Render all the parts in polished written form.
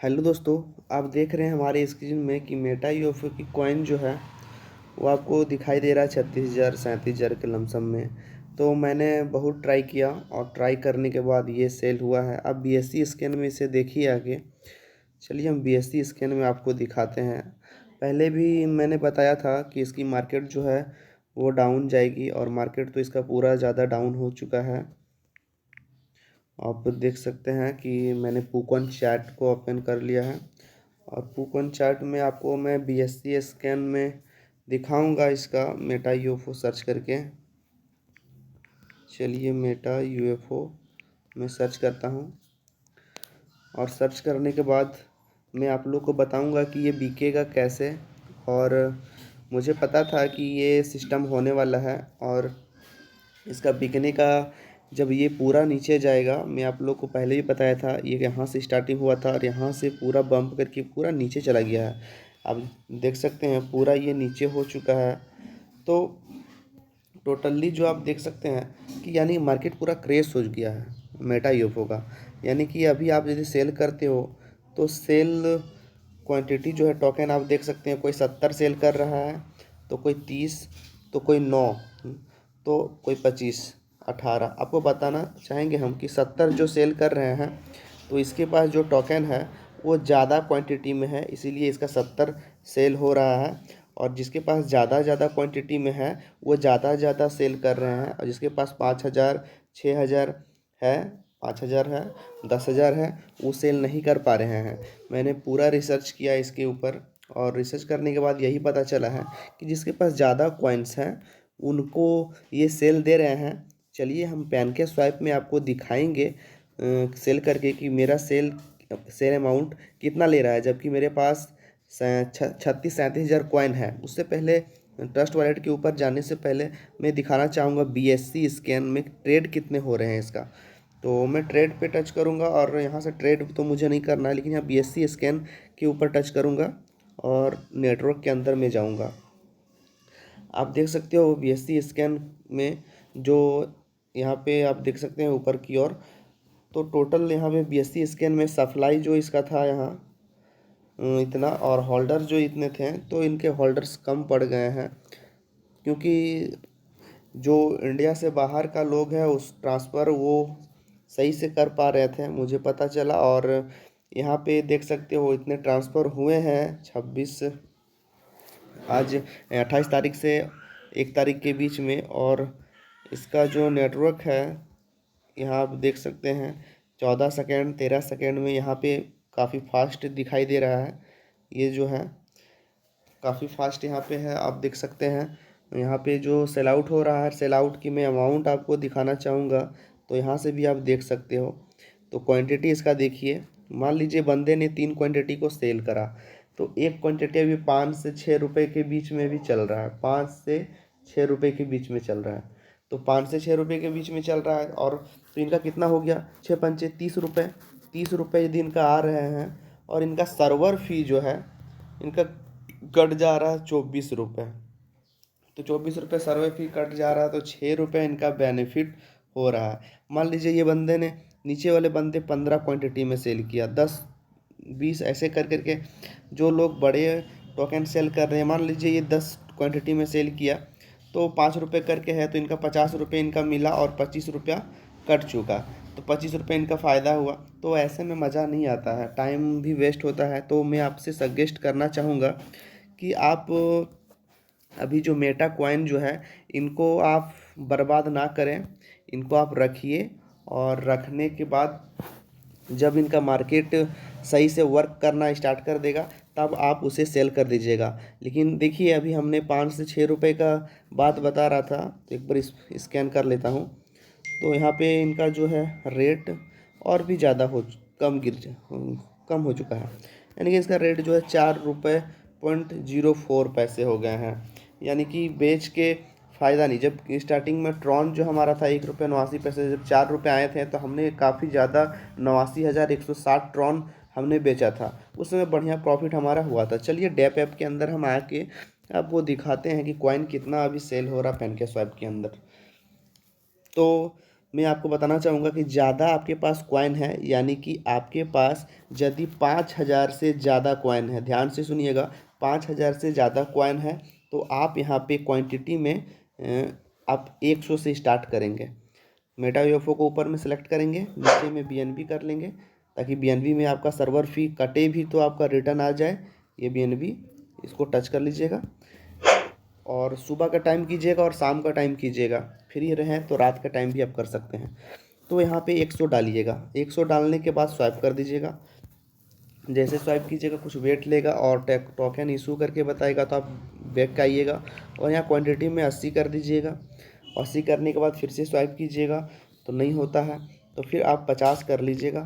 Hello दोस्तों, आप देख रहे हैं हमारे स्क्रीन में कि मेटा यूएफओ की कॉइन जो है वो आपको दिखाई दे रहा है 36,000 37,000 के लमसम में। तो मैंने बहुत ट्राई किया और ट्राई करने के बाद ये सेल हुआ है। अब बीएससी स्कैन में इसे देखिए आगे। चलिए हम बीएससी स्कैन में आपको दिखाते हैं। पहले भी मैंने बताया था कि इसकी मार्केट जो है वो डाउन जाएगी और मार्केट तो इसका पूरा ज़्यादा डाउन हो चुका है। आप देख सकते हैं कि मैंने पुकॉन चार्ट को ओपन कर लिया है और पुकॉन चार्ट में आपको मैं बीएससी स्कैन में दिखाऊंगा इसका मेटा यूएफओ सर्च करके। चलिए मेटा यूएफओ में सर्च करता हूं और सर्च करने के बाद मैं आप लोग को बताऊंगा कि ये बिकेगा कैसे। और मुझे पता था कि ये सिस्टम होने वाला है और इसका बिकने का जब ये पूरा नीचे जाएगा, मैं आप लोग को पहले ही बताया था, ये यहाँ से स्टार्टिंग हुआ था और यहाँ से पूरा बम्प करके पूरा नीचे चला गया है। आप देख सकते हैं पूरा ये नीचे हो चुका है। तो टोटली जो आप देख सकते हैं कि यानी मार्केट पूरा क्रेश हो गया है मेटा यूएफओ का। यानी कि अभी आप यदि सेल करते हो तो सेल क्वांटिटी जो है टोकन आप देख सकते हैं, कोई 70 सेल कर रहा है, तो कोई 30, तो कोई 9, तो कोई 25, 18। आपको बताना चाहेंगे हम कि 70 जो सेल कर रहे हैं तो इसके पास जो टोकन है वो ज़्यादा क्वांटिटी में है, इसीलिए इसका 70 सेल हो रहा है। और जिसके पास ज़्यादा क्वांटिटी में है वो ज़्यादा सेल कर रहे हैं, और जिसके पास 5,000 6,000 है, 5,000 है, 10,000 है, वो सेल नहीं कर पा रहे हैं। मैंने पूरा रिसर्च किया इसके ऊपर और रिसर्च करने के बाद यही पता चला है कि जिसके पास ज़्यादा कॉइन्स हैं उनको ये सेल दे रहे हैं। चलिए हम पैनकेक स्वैप में आपको दिखाएंगे सेल करके कि मेरा सेल अमाउंट कितना ले रहा है, जबकि मेरे पास 36-37 हज़ार कॉइन है। उससे पहले ट्रस्ट वॉलेट के ऊपर जाने से पहले मैं दिखाना चाहूँगा बीएससी स्कैन में ट्रेड कितने हो रहे हैं इसका। तो मैं ट्रेड पे टच करूँगा और यहाँ से ट्रेड तो मुझे नहीं करना है, लेकिन यहाँ बीएससी स्कैन के ऊपर टच करूँगा और नेटवर्क के अंदर में जाऊँगा। आप देख सकते हो बीएससी स्कैन में जो यहाँ पे आप देख सकते हैं ऊपर की ओर, तो टोटल यहाँ पे बीएससी स्कैन में सप्लाई जो इसका था यहाँ इतना, और होल्डर जो इतने थे, तो इनके होल्डर्स कम पड़ गए हैं क्योंकि जो इंडिया से बाहर का लोग है उस ट्रांसफ़र वो सही से कर पा रहे थे, मुझे पता चला। और यहाँ पे देख सकते हो इतने ट्रांसफ़र हुए हैं 26 आज 28 तारीख से 1 तारीख के बीच में। और इसका जो नेटवर्क है यहाँ आप देख सकते हैं 14 सेकेंड 13 सेकेंड में यहाँ पे काफ़ी फास्ट दिखाई दे रहा है। ये जो है काफ़ी फास्ट यहाँ पे है, आप देख सकते हैं। यहाँ पे जो सेल आउट हो रहा है, सेल आउट की मैं अमाउंट आपको दिखाना चाहूँगा, तो यहाँ से भी आप देख सकते हो। तो क्वांटिटी इसका देखिए, मान लीजिए बंदे ने 3 क्वांटिटी को सेल करा, तो एक क्वांटिटी अभी 5 से 6 रुपये के बीच में भी चल रहा है, 5 से 6 रुपये के बीच में चल रहा है। तो 5 से 6 रुपये के बीच में चल रहा है, और तो इनका कितना हो गया, 6 पंचे 30 रुपये। 30 रुपये यदि इनका आ रहे हैं और इनका सर्वर फी जो है इनका कट जा रहा है 24 रुपये, तो 24 रुपये सर्वे फी कट जा रहा है, तो 6 रुपये इनका बेनिफिट हो रहा है। मान लीजिए ये बंदे ने, नीचे वाले बंदे 15 क्वांटिटी में सेल किया, 10 20 ऐसे कर करके जो लोग बड़े टोकन सेल कर रहे हैं, मान लीजिए ये 10 क्वांटिटी में सेल किया तो 5 रुपये करके है, तो इनका 50 रुपये इनका मिला और 25 रुपया कट चुका, तो 25 रुपये इनका फ़ायदा हुआ। तो ऐसे में मज़ा नहीं आता है, टाइम भी वेस्ट होता है। तो मैं आपसे सजेस्ट करना चाहूँगा कि आप अभी जो मेटा कॉइन जो है इनको आप बर्बाद ना करें, इनको आप रखिए, और रखने के बाद जब इनका मार्केट सही से वर्क करना स्टार्ट कर देगा तब आप उसे सेल कर दीजिएगा। लेकिन देखिए अभी हमने 5 से 6 रुपये का बात बता रहा था, तो एक बार स्कैन कर लेता हूँ। तो यहाँ पे इनका जो है रेट और भी ज़्यादा कम हो चुका है, यानी कि इसका रेट जो है 4 रुपये 04 पैसे हो गए हैं। यानी कि बेच के फ़ायदा नहीं। जब स्टार्टिंग में ट्रॉन जो हमारा था 1 रुपये 89 पैसे, जब 4 रुपये आए थे तो हमने काफ़ी ज़्यादा 89,160 ट्रॉन हमने बेचा था, उस समय बढ़िया प्रॉफिट हमारा हुआ था। चलिए डेप ऐप के अंदर हम आके आपको दिखाते हैं कि कॉइन कितना अभी सेल हो रहा है पैनकेक स्वैप के अंदर। तो मैं आपको बताना चाहूँगा कि ज़्यादा आपके पास कॉइन है, यानी कि आपके पास यदि 5,000 से ज़्यादा कॉइन है, ध्यान से सुनिएगा, 5,000 से ज़्यादा कॉइन है तो आप यहाँ पे क्वांटिटी में आप 100 से स्टार्ट करेंगे। मेटा यूएफओ को ऊपर में सेलेक्ट करेंगे, नीचे में बीएनबी कर लेंगे ताकि बीएनबी में आपका सर्वर फी कटे भी तो आपका रिटर्न आ जाए। ये बीएनबी इसको टच कर लीजिएगा और सुबह का टाइम कीजिएगा और शाम का टाइम कीजिएगा। फ्री रहें तो रात का टाइम भी आप कर सकते हैं। तो यहाँ पे 100 डालिएगा, 100 डालने के बाद स्वाइप कर दीजिएगा। जैसे स्वाइप कीजिएगा कुछ वेट लेगा और टोकन इशू करके बताएगा, तो आप बैक का आइएगा और यहाँ क्वांटिटी में 80 कर दीजिएगा। 80 करने के बाद फिर से स्वाइप कीजिएगा तो नहीं होता है, तो फिर आप 50 कर लीजिएगा।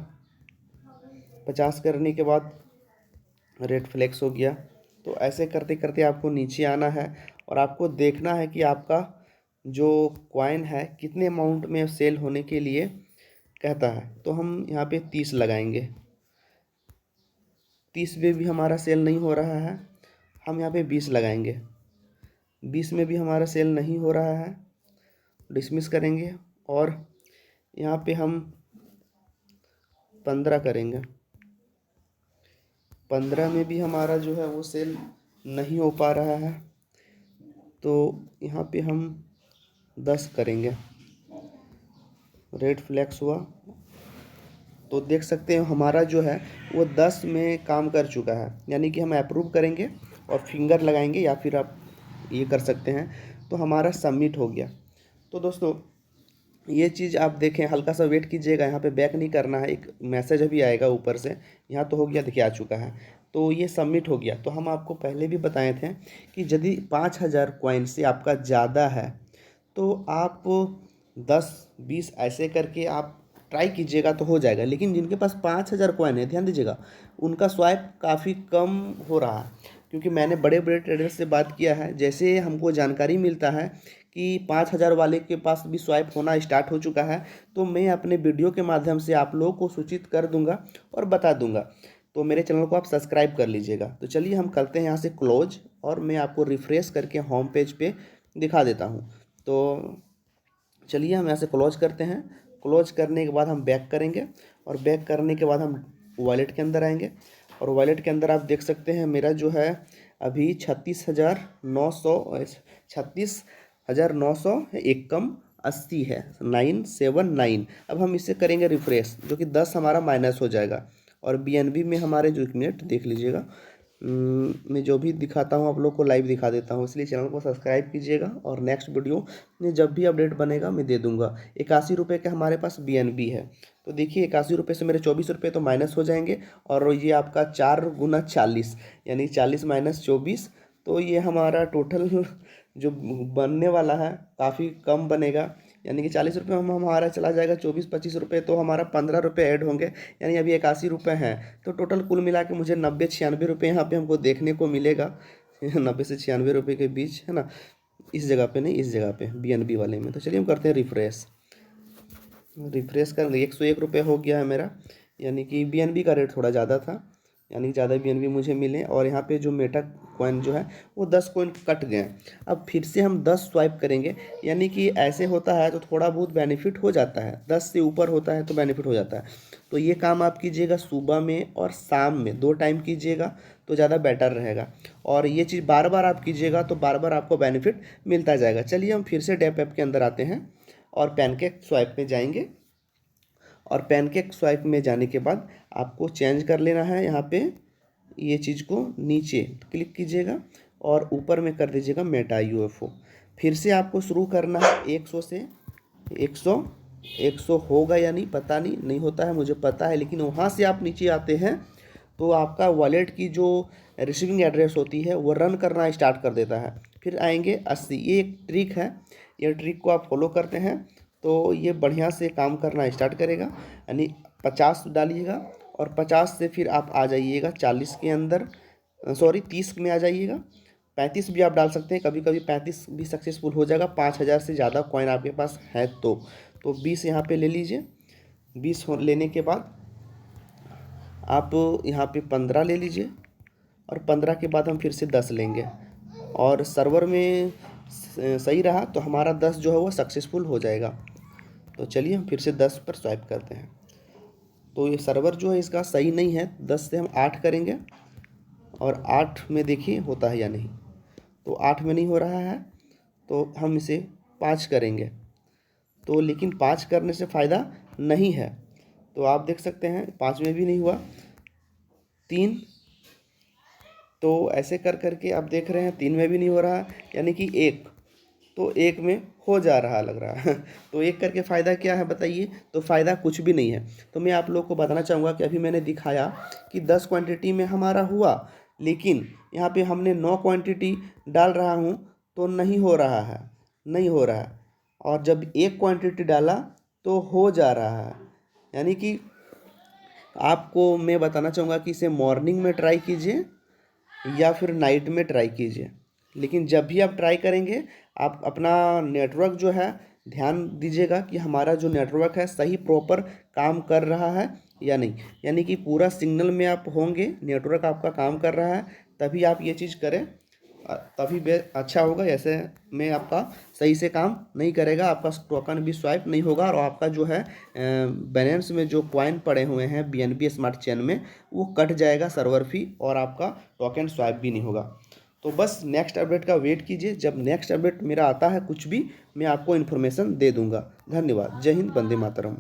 50 करने के बाद रेड फ्लैक्स हो गया। तो ऐसे करते करते आपको नीचे आना है और आपको देखना है कि आपका जो कॉइन है कितने अमाउंट में सेल होने के लिए कहता है। तो हम यहाँ पे 30 लगाएंगे। 30 में भी हमारा सेल नहीं हो रहा है, हम यहाँ पे 20 लगाएंगे। 20 में भी हमारा सेल नहीं हो रहा है, डिसमिस करेंगे और यहाँ पे हम 15 करेंगे। 15 में भी हमारा जो है वो सेल नहीं हो पा रहा है, तो यहाँ पे हम 10 करेंगे। रेड फ्लैक्स हुआ तो देख सकते हैं हमारा जो है वो 10 में काम कर चुका है, यानी कि हम अप्रूव करेंगे और फिंगर लगाएंगे या फिर आप ये कर सकते हैं, तो हमारा सबमिट हो गया। तो दोस्तों ये चीज़ आप देखें, हल्का सा वेट कीजिएगा, यहाँ पे बैक नहीं करना है, एक मैसेज अभी आएगा ऊपर से। यहाँ तो हो गया, देखिए आ चुका है, तो ये सबमिट हो गया। तो हम आपको पहले भी बताए थे कि यदि 5,000 कॉइन से आपका ज़्यादा है तो आप 10-20 ऐसे करके आप ट्राई कीजिएगा तो हो जाएगा। लेकिन जिनके पास 5,000 कॉइन है, ध्यान दीजिएगा, उनका स्वाइप काफ़ी कम हो रहा है, क्योंकि मैंने बड़े बड़े ट्रेडर्स से बात किया है। जैसे हमको जानकारी मिलता है कि 5,000 वाले के पास भी स्वाइप होना स्टार्ट हो चुका है, तो मैं अपने वीडियो के माध्यम से आप लोगों को सूचित कर दूंगा और बता दूंगा। तो मेरे चैनल को आप सब्सक्राइब कर लीजिएगा। तो चलिए हम करते हैं यहाँ से क्लोज, और मैं आपको रिफ्रेश करके होम पेज पे दिखा देता हूँ। तो चलिए हम यहाँ से क्लोज करते हैं। क्लोज करने के बाद हम बैक करेंगे और बैक करने के बाद हम वॉलेट के अंदर आएंगे और वॉलेट के अंदर आप देख सकते हैं मेरा जो है अभी 36,900 एक कम 80 है, 979। अब हम इसे करेंगे रिफ्रेश, जो कि 10 हमारा माइनस हो जाएगा। और बीएनबी में हमारे जो, एक मिनट देख लीजिएगा, मैं जो भी दिखाता हूँ आप लोग को लाइव दिखा देता हूँ, इसलिए चैनल को सब्सक्राइब कीजिएगा और नेक्स्ट वीडियो में जब भी अपडेट बनेगा मैं दे दूंगा। 81 रुपये का हमारे पास बीएनबी है। तो देखिए 81 रुपये से मेरे 24 रुपये तो माइनस हो जाएंगे, और ये आपका 4 गुना 40 यानी 40 माइनस 24, तो ये हमारा टोटल जो बनने वाला है काफ़ी कम बनेगा। यानी कि 40 रुपये हम हमारा चला जाएगा 24-25 रुपये, तो हमारा 15 रुपये ऐड होंगे, यानी अभी 81 रुपये हैं। तो टोटल कुल मिला के मुझे 90-96 रुपये यहाँ पे हमको देखने को मिलेगा। 90 से 96 रुपये के बीच, है ना, इस जगह पे नहीं, इस जगह पे बीएनबी वाले में। तो चलिए हम करते हैं रिफ्रेश। रिफ्रेश कर 101 रुपये हो गया है मेरा, यानी कि बीएनबी का रेट थोड़ा ज़्यादा था, यानी ज़्यादा बीएनबी मुझे मिले। और यहाँ पे जो मेटा कॉइन जो है वो 10 कॉइन कट गए। अब फिर से हम 10 स्वाइप करेंगे, यानी कि ऐसे होता है तो थोड़ा बहुत बेनिफिट हो जाता है, 10 से ऊपर होता है तो बेनिफिट हो जाता है। तो ये काम आप कीजिएगा सुबह में और शाम में 2 टाइम कीजिएगा तो ज़्यादा बेटर रहेगा। और ये चीज़ बार बार आप कीजिएगा तो बार बार आपको बेनिफिट मिलता जाएगा। चलिए हम फिर से डेप ऐप के अंदर आते हैं और पैनकेक स्वाइप में जाएंगे। और पैनकेक स्वाइप में जाने के बाद आपको चेंज कर लेना है, यहाँ पे ये चीज़ को नीचे क्लिक कीजिएगा और ऊपर में कर दीजिएगा मेटा यूएफओ। फिर से आपको शुरू करना है 100 से। 100 होगा या नहीं पता नहीं होता है, मुझे पता है, लेकिन वहाँ से आप नीचे आते हैं तो आपका वॉलेट की जो रिसीविंग एड्रेस होती है वो रन करना स्टार्ट कर देता है। फिर आएंगे 80। ये एक ट्रिक है, ये ट्रिक को आप फॉलो करते हैं तो ये बढ़िया से काम करना स्टार्ट करेगा। यानी 50 डालिएगा और 50 से फिर आप आ जाइएगा 40 के अंदर, सॉरी 30 में आ जाइएगा। 35 भी आप डाल सकते हैं, कभी कभी 35 भी सक्सेसफुल हो जाएगा। 5,000 से ज़्यादा कॉइन आपके पास है तो 20 यहाँ पे ले लीजिए। 20 लेने के बाद आप यहाँ पे 15 ले लीजिए और 15 के बाद हम फिर से 10 लेंगे और सर्वर में सही रहा तो हमारा 10 जो है वो सक्सेसफुल हो जाएगा। तो चलिए हम फिर से 10 पर स्वाइप करते हैं। तो ये सर्वर जो है इसका सही नहीं है, 10 से हम 8 करेंगे और 8 में देखिए होता है या नहीं। तो 8 में नहीं हो रहा है तो हम इसे 5 करेंगे। तो लेकिन 5 करने से फ़ायदा नहीं है, तो आप देख सकते हैं 5 में भी नहीं हुआ। 3, तो ऐसे कर करके आप देख रहे हैं 3 में भी नहीं हो रहा, यानी कि 1, तो 1 में हो जा रहा लग रहा है। तो 1 करके फ़ायदा क्या है बताइए? तो फ़ायदा कुछ भी नहीं है। तो मैं आप लोग को बताना चाहूँगा कि अभी मैंने दिखाया कि 10 क्वांटिटी में हमारा हुआ, लेकिन यहाँ पे हमने 9 क्वांटिटी डाल रहा हूँ तो नहीं हो रहा है, नहीं हो रहा है। और जब 1 क्वांटिटी डाला तो हो जा रहा है। यानी कि आपको मैं बताना चाहूँगा कि इसे मॉर्निंग में ट्राई कीजिए या फिर नाइट में ट्राई कीजिए, लेकिन जब भी आप ट्राई करेंगे आप अपना नेटवर्क जो है ध्यान दीजिएगा कि हमारा जो नेटवर्क है सही प्रॉपर काम कर रहा है या नहीं। यानी कि पूरा सिग्नल में आप होंगे, नेटवर्क आपका काम कर रहा है, तभी आप ये चीज़ करें, तभी अच्छा होगा। ऐसे में आपका सही से काम नहीं करेगा, आपका टोकन भी स्वाइप नहीं होगा और आपका जो है बैलेंस में जो कॉइन पड़े हुए हैं BNB स्मार्ट चेन में वो कट जाएगा सर्वर फी और आपका टोकन स्वाइप भी नहीं होगा। तो बस नेक्स्ट अपडेट का वेट कीजिए, जब नेक्स्ट अपडेट मेरा आता है कुछ भी मैं आपको इन्फॉर्मेशन दे दूंगा। धन्यवाद। जय हिंद, वंदे मातरम।